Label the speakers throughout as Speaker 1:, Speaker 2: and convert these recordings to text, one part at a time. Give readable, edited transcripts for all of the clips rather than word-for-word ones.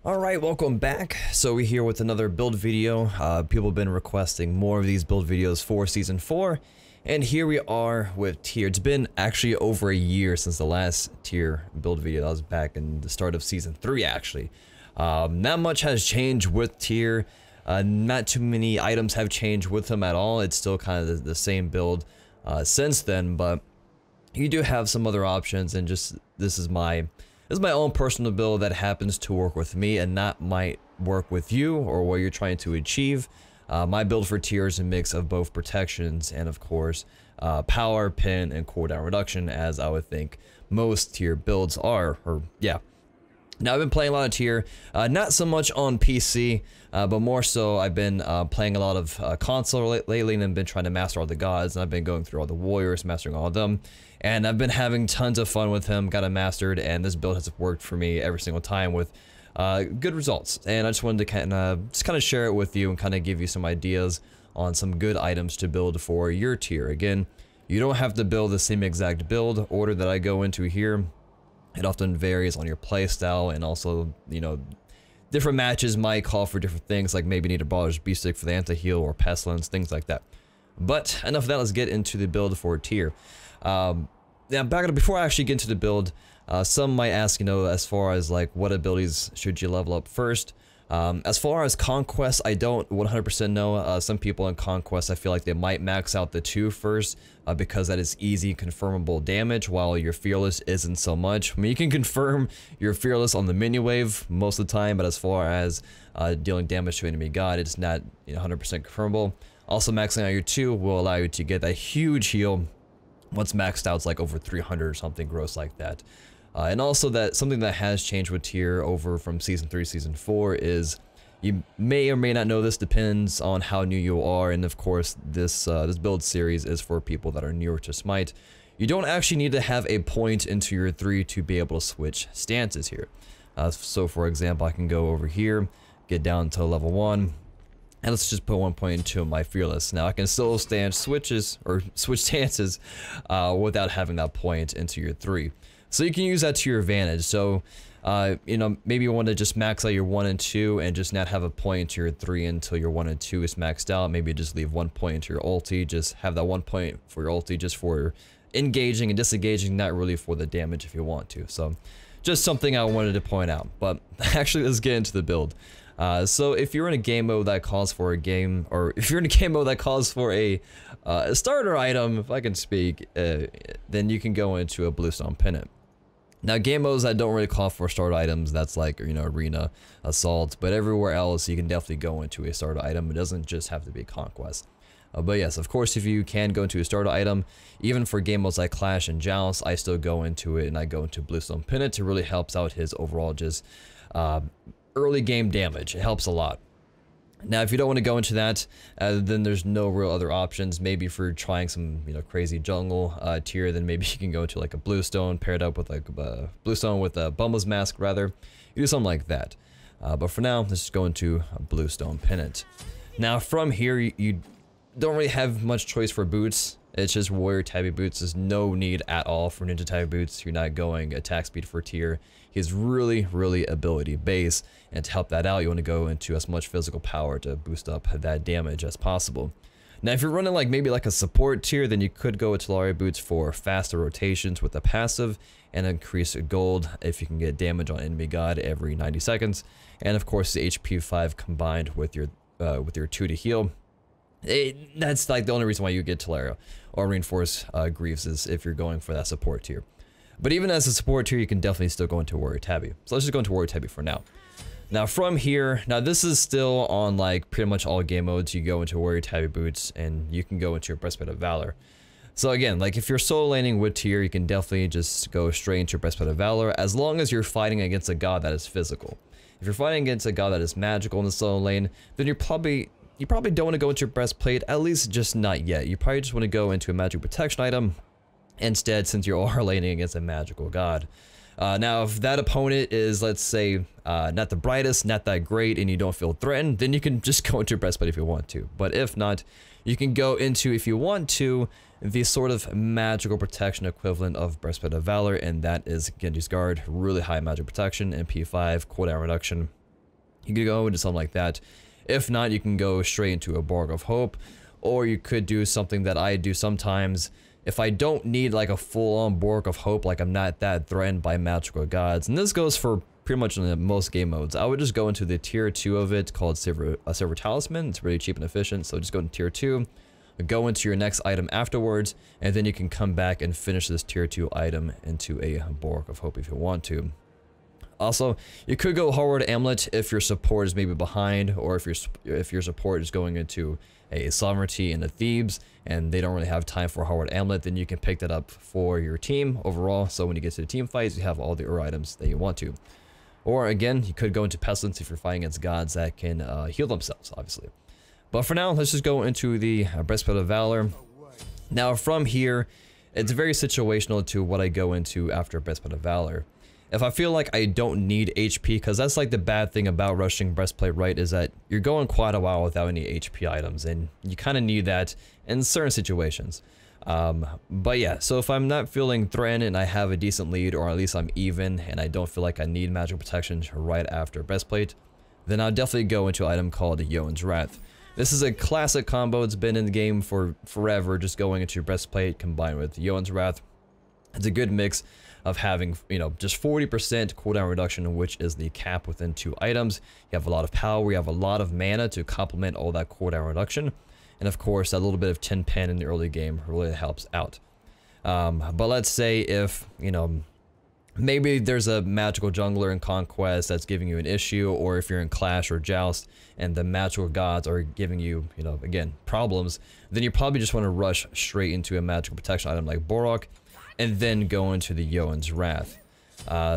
Speaker 1: Alright, welcome back. So we're here with another build video. People have been requesting more of these build videos for Season 4. And here we are with tier. It's been actually over a year since the last tier build video. That was back in the start of Season 3 actually. Not much has changed with tier. Not too many items have changed with them at all. It's still kind of the same build since then. But you do have some other options, and just this is my own personal build that happens to work with me and not might work with you or what you're trying to achieve. My build for tier is a mix of both protections and of course power, pin, and cooldown reduction, as I would think most tier builds are, or yeah. Now I've been playing a lot of tier, not so much on PC, but more so I've been playing a lot of console lately, and I've been trying to master all the gods, and I've been going through all the warriors, mastering all of them, and I've been having tons of fun with him, got him mastered, and this build has worked for me every single time with good results. And I just wanted to kind of share it with you and kind of give you some ideas on some good items to build for your tier. Again, you don't have to build the same exact build order that I go into here. It often varies on your playstyle, and also, you know, different matches might call for different things, like maybe need a Brawler's B-Stick for the anti-heal or Pestilence, things like that. But enough of that, let's get into the build for tier. Now, before I actually get into the build, some might ask, you know, as far as like what abilities should you level up first. As far as Conquest, I don't 100% know. Some people in Conquest, I feel like they might max out the 2 first, because that is easy, confirmable damage, while your Fearless isn't so much. I mean, you can confirm your Fearless on the mini wave most of the time, but as far as dealing damage to enemy god, it's not 100% confirmable. Also, maxing out your 2 will allow you to get that huge heal. Once maxed out, it's like over 300 or something gross like that. And also, that something that has changed with tier over from Season 3 to Season 4 is, you may or may not know this, depends on how new you are, and of course this build series is for people that are newer to Smite. You don't actually need to have a point in Tier 3 to be able to switch stances here. So for example, I can go over here, get down to level 1, and let's just put 1 point into my Fearless. Now I can still switch stances without having that point into your 3. So you can use that to your advantage. So, you know, maybe you want to just max out your 1 and 2 and just not have a point into your 3 until your 1 and 2 is maxed out. Maybe just leave 1 point into your ulti. Just have that 1 point for your ulti just for engaging and disengaging, not really for the damage if you want to. So, just something I wanted to point out. But actually, let's get into the build. So if you're in a game mode that calls for a game, or if you're in a game mode that calls for a starter item, if I can speak, then you can go into a Bluestone Pennant. Now, game modes that don't really call for starter items, that's like, you know, Arena, Assault, but everywhere else you can definitely go into a starter item. It doesn't just have to be Conquest. But yes, of course, if you can go into a starter item, even for game modes like Clash and Joust, I still go into it, and I go into Bluestone Pennant. It really helps out his overall just early game damage. It helps a lot. Now, if you don't want to go into that, then there's no real other options. Maybe for trying some, you know, crazy jungle tier, then maybe you can go into like a Bluestone paired up with like a Bluestone with a Bumble's Mask, rather. You do something like that. But for now, let's just go into a Bluestone Pennant. Now, from here, you don't really have much choice for boots. It's just Warrior Tabby boots. There's no need at all for Ninja Tabby boots. You're not going attack speed for tier. He's really, really ability based, and to help that out, you want to go into as much physical power to boost up that damage as possible. Now, if you're running like maybe like a support tier, then you could go with TYR boots for faster rotations with a passive and increase gold if you can get damage on enemy god every 90 seconds, and of course the HP 5 combined with your 2 to heal. That's like the only reason why you get TYR or Reinforce Greaves is if you're going for that support tier. But even as a support tier, you can definitely still go into Warrior Tabby. So let's just go into Warrior Tabby for now. Now from here, now this is still on like pretty much all game modes. You go into Warrior Tabby boots, and you can go into your Breastplate of Valor. So again, like if you're solo laning with tier, you can definitely just go straight into your Breastplate of Valor, as long as you're fighting against a god that is physical. If you're fighting against a god that is magical in the solo lane, then you probably don't want to go into your breastplate, at least just not yet. You probably just want to go into a magic protection item instead, since you are laning against a magical god. Now, if that opponent is, let's say, not the brightest, not that great, and you don't feel threatened, then you can just go into your breastplate if you want to. But if not, you can go into, if you want to, the sort of magical protection equivalent of Breastplate of Valor, and that is Genji's Guard. Really high magic protection, MP5, cooldown reduction. You could go into something like that. If not, you can go straight into a Borg of Hope, or you could do something that I do sometimes. If I don't need like a full-on Borg of Hope, like I'm not that threatened by magical gods, and this goes for pretty much in most game modes, I would just go into the tier 2 of it called Silver Talisman. It's really cheap and efficient, so just go into tier 2, go into your next item afterwards, and then you can come back and finish this tier 2 item into a Borg of Hope if you want to. Also, you could go Hardware Amulet if your support is maybe behind, or if your support is going into a Sovereignty and a Thebes, and they don't really have time for Hardware Amulet, then you can pick that up for your team overall, so when you get to the team fights, you have all the items that you want to. Or again, you could go into Pestilence if you're fighting against gods that can heal themselves, obviously. But for now, let's just go into the Breastplate of Valor. Now from here, it's very situational to what I go into after Breastplate of Valor. If I feel like I don't need HP, because that's like the bad thing about rushing Breastplate, right, is that you're going quite a while without any HP items, and you kind of need that in certain situations. But yeah, so if I'm not feeling threatened and I have a decent lead, or at least I'm even, and I don't feel like I need magical protection right after Breastplate, then I'll definitely go into an item called Yoan's Wrath. This is a classic combo. It's been in the game for forever, just going into your Breastplate combined with Yoan's Wrath. It's a good mix of having, you know, just 40% cooldown reduction, which is the cap within 2 items. You have a lot of power, you have a lot of mana to complement all that cooldown reduction. And of course, that little bit of 10 pen in the early game really helps out. But let's say if, you know, maybe there's a magical jungler in Conquest that's giving you an issue, or if you're in Clash or Joust and the magical gods are giving you, you know, again, problems, then you probably just want to rush straight into a magical protection item like Borok, and then go into the Yoan's Wrath.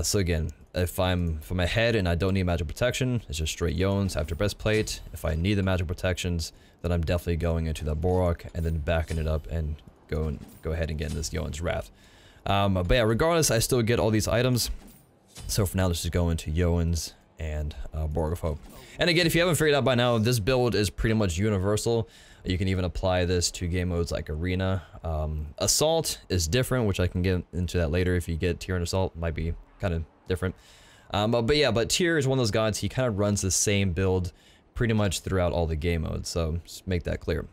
Speaker 1: So again, if I'm ahead and I don't need magical protection, it's just straight Yoan's after Breastplate. If I need the magical protections, then I'm definitely going into the Borok and then backing it up and go ahead and get in this Yoan's Wrath. But yeah, regardless, I still get all these items. So for now, let's just go into Yoan's and Borg of Hope. And again, if you haven't figured out by now, this build is pretty much universal. You can even apply this to game modes like Arena. Assault is different, which I can get into that later. If you get Tier in Assault, might be kind of different. But Tier is one of those gods. He kind of runs the same build pretty much throughout all the game modes. So just make that clear.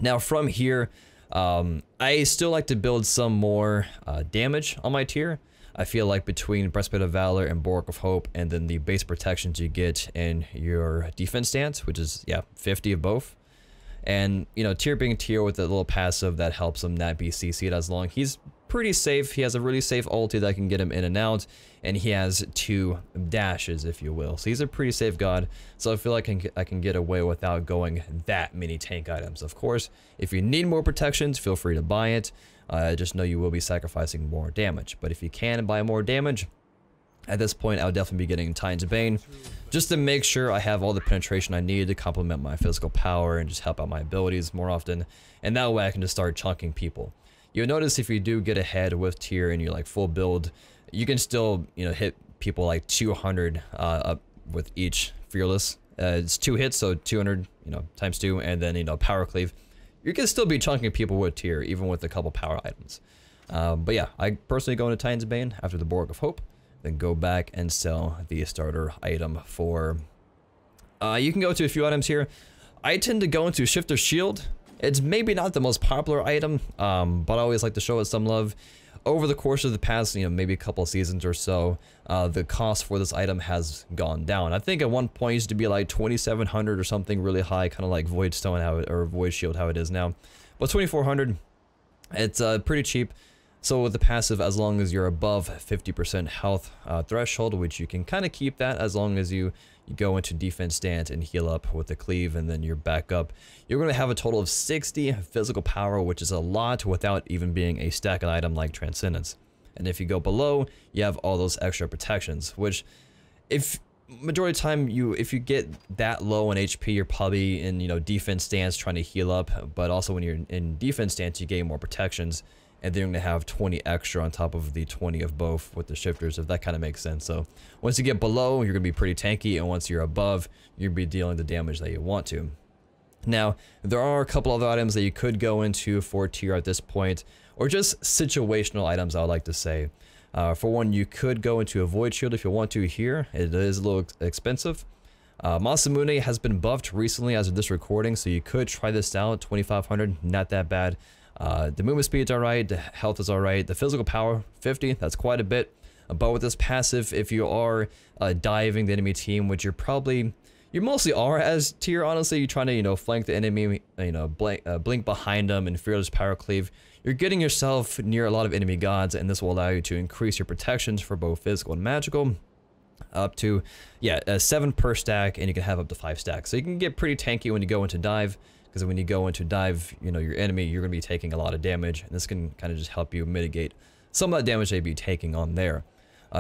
Speaker 1: Now from here, I still like to build some more damage on my Tier. I feel like between Breastplate of Valor and Borg of Hope, and then the base protections you get in your defense stance, which is, yeah, 50 of both. And, you know, Tier being Tier with a little passive that helps him not be CC'd as long. He's pretty safe. He has a really safe ulti that can get him in and out. And he has 2 dashes, if you will. So he's a pretty safe god. So I feel like I can get away without going that many tank items. Of course, if you need more protections, feel free to buy it. Just know you will be sacrificing more damage. But if you can buy more damage, at this point, I would definitely be getting Titan's Bane, just to make sure I have all the penetration I need to complement my physical power and just help out my abilities more often. And that way I can just start chunking people. You'll notice if you do get ahead with Tier and you're like full build, you can still, you know, hit people like 200 up with each Fearless. It's 2 hits, so 200, you know, times 2, and then, you know, Power Cleave. You can still be chunking people with Tier, even with a couple power items. But yeah, I personally go into Titan's Bane after the Borg of Hope, then go back and sell the starter item for... you can go to a few items here. I tend to go into Shifter's Shield. It's maybe not the most popular item, but I always like to show it some love. Over the course of the past, you know, maybe a couple of seasons or so, the cost for this item has gone down. I think at one point it used to be like 2,700 or something really high, kind of like Void Stone or Void Shield how it is now. But 2,400, it's pretty cheap. So with the passive, as long as you're above 50% health threshold, which you can kind of keep that as long as you go into defense stance and heal up with the cleave, and then you're back up, you're going to have a total of 60 physical power, which is a lot without even being a stack item like Transcendence. And if you go below, you have all those extra protections, which if majority of the time if you get that low in HP, you're probably in, you know, defense stance trying to heal up, but also when you're in defense stance, you gain more protections. And then you're going to have 20 extra on top of the 20 of both with the shifters, if that kind of makes sense. So once you get below, you're going to be pretty tanky, and once you're above, you're going to be dealing the damage that you want to. Now, there are a couple other items that you could go into for Tier at this point, or just situational items, I would like to say. For one, you could go into a Void Shield if you want to here. It is a little expensive. Masamune has been buffed recently as of this recording, so you could try this out. 2500, not that bad. The movement speed's alright, the health is alright, the physical power 50, that's quite a bit. But with this passive, if you are diving the enemy team, which you mostly are as tier, honestly, you're trying to, flank the enemy, blink behind them and fearless power cleave, you're getting yourself near a lot of enemy gods, and this will allow you to increase your protections for both physical and magical up to 7 per stack, and you can have up to 5 stacks. So you can get pretty tanky when you go into dive, because when you go into dive, your enemy, you're going to be taking a lot of damage, and this can kind of just help you mitigate some of that damage they'd be taking on there.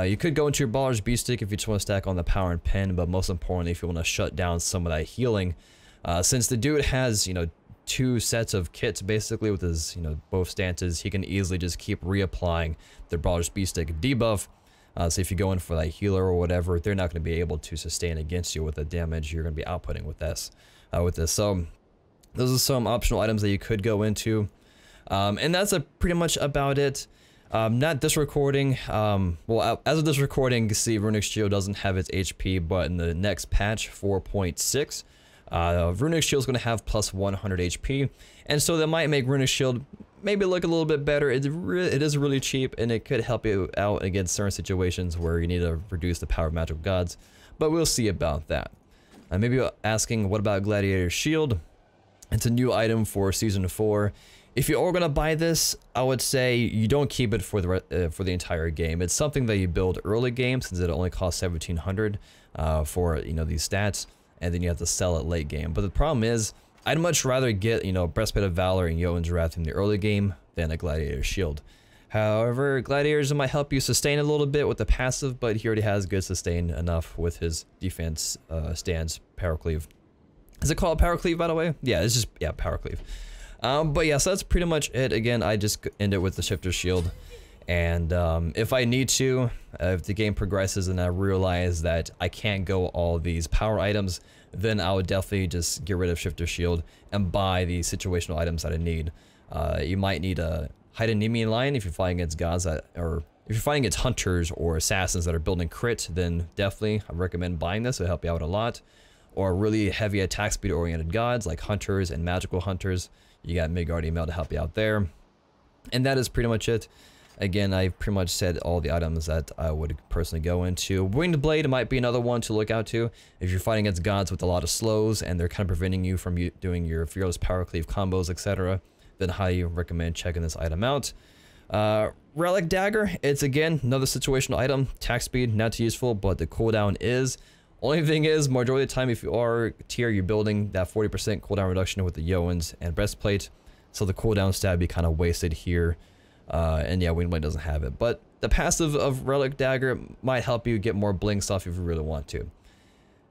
Speaker 1: You could go into your Baller's Beast Stick if you just want to stack on the power and pen, but most importantly, if you want to shut down some of that healing, since the dude has, 2 sets of kits basically with his, both stances, he can easily just keep reapplying the Baller's Beast Stick debuff. So if you go in for that healer or whatever, they're not going to be able to sustain against you with the damage you're going to be outputting with this. So those are some optional items that you could go into, and that's pretty much about it. Not this recording. Well, as of this recording, you can see Runic Shield doesn't have its HP, but in the next patch, 4.6, Runic Shield is going to have plus 100 HP, and so that might make Runic Shield maybe look a little bit better. It is really cheap, and it could help you out against certain situations where you need to reduce the power of magical gods, but we'll see about that. Maybe asking, what about Gladiator Shield? It's a new item for Season 4. If you are going to buy this, I would say you don't keep it for the entire game. It's something that you build early game, since it only costs 1700 for these stats, and then you have to sell it late game. But the problem is, I'd much rather get Breastplate of Valor and Yoan's Wrath in the early game than a Gladiator Shield. However, Gladiators might help you sustain a little bit with the passive, but he already has good sustain enough with his defense stance Power Cleave. Is it called Power Cleave, by the way? Yeah, it's just Power Cleave. But yeah, so that's pretty much it. Again, I just end it with the Shifter Shield, and if I need to, if the game progresses and I realize that I can't go all these power items, then I would definitely just get rid of Shifter Shield and buy the situational items that I need. You might need a hide enemy line if you're fighting against gods or if you're fighting against hunters or assassins that are building crit, then definitely I recommend buying this. It'll help you out a lot. Or really heavy attack speed oriented gods like hunters and magical hunters. You got Midgardian Mail to help you out there. And that is pretty much it. Again, I pretty much said all the items that I would personally go into. Winged Blade might be another one to look out to. If you're fighting against gods with a lot of slows and they're kind of preventing you from doing your Fearless Power Cleave combos, etc., then highly recommend checking this item out. Relic Dagger, it's again another situational item. Attack speed, not too useful, but the cooldown is. Only thing is, majority of the time, if you are tier, you're building that 40% cooldown reduction with the Yoans and Breastplate, so the cooldown stat would be kind of wasted here. And yeah, Wingblade doesn't have it, but the passive of Relic Dagger might help you get more bling stuff if you really want to.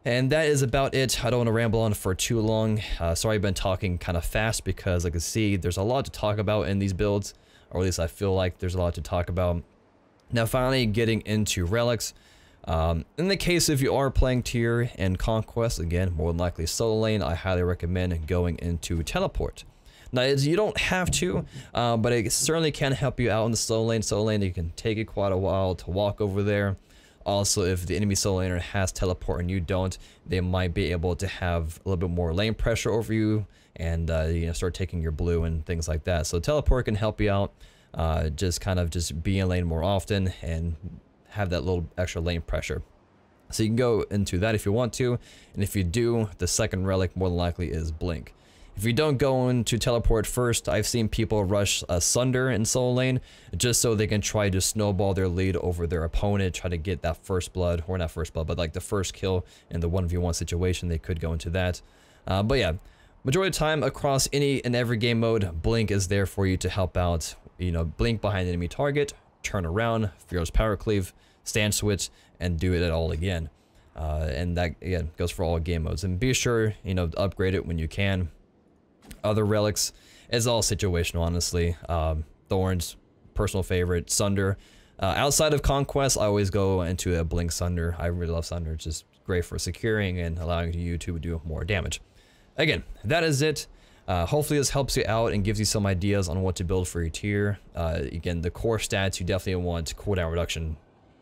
Speaker 1: And that is about it. I don't want to ramble on for too long. Sorry I've been talking kind of fast because I can see there's a lot to talk about in these builds, or at least I feel like there's a lot to talk about. Now finally getting into relics. In the case if you are playing tier and conquest, again, more than likely solo lane, I highly recommend going into teleport. Now you don't have to, but it certainly can help you out in the solo lane. Solo lane, it can take you quite a while to walk over there. Also, if the enemy solo laner has teleport and you don't, they might be able to have a little bit more lane pressure over you and start taking your blue and things like that. So teleport can help you out. Just be in lane more often and have that little extra lane pressure. So you can go into that if you want to, and if you do, the second relic more than likely is Blink. If you don't go into teleport first, I've seen people rush Sunder in solo lane just so they can try to snowball their lead over their opponent, try to get that first blood, or not first blood, but like the first kill in the 1v1 situation. They could go into that. But yeah, majority of the time across any and every game mode, Blink is there for you to help out. Blink behind the enemy target, turn around, Fearless Power Cleave, stand switch, and do it all again. And that again goes for all game modes. And be sure to upgrade it when you can. Other relics is all situational, honestly. Thorns, personal favorite. Sunder. Outside of Conquest, I always go into a Blink Sunder. I really love Sunder. It's just great for securing and allowing you to do more damage. Again, that is it. Hopefully this helps you out and gives you some ideas on what to build for your tier. Again, the core stats, you definitely want cooldown reduction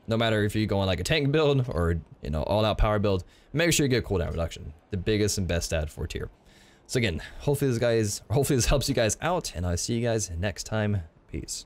Speaker 1: No matter if you go on like a tank build or, you know, all out power build, make sure you get cooldown reduction. The biggest and best stat for tier. So again, hopefully this helps you guys out, and I'll see you guys next time. Peace.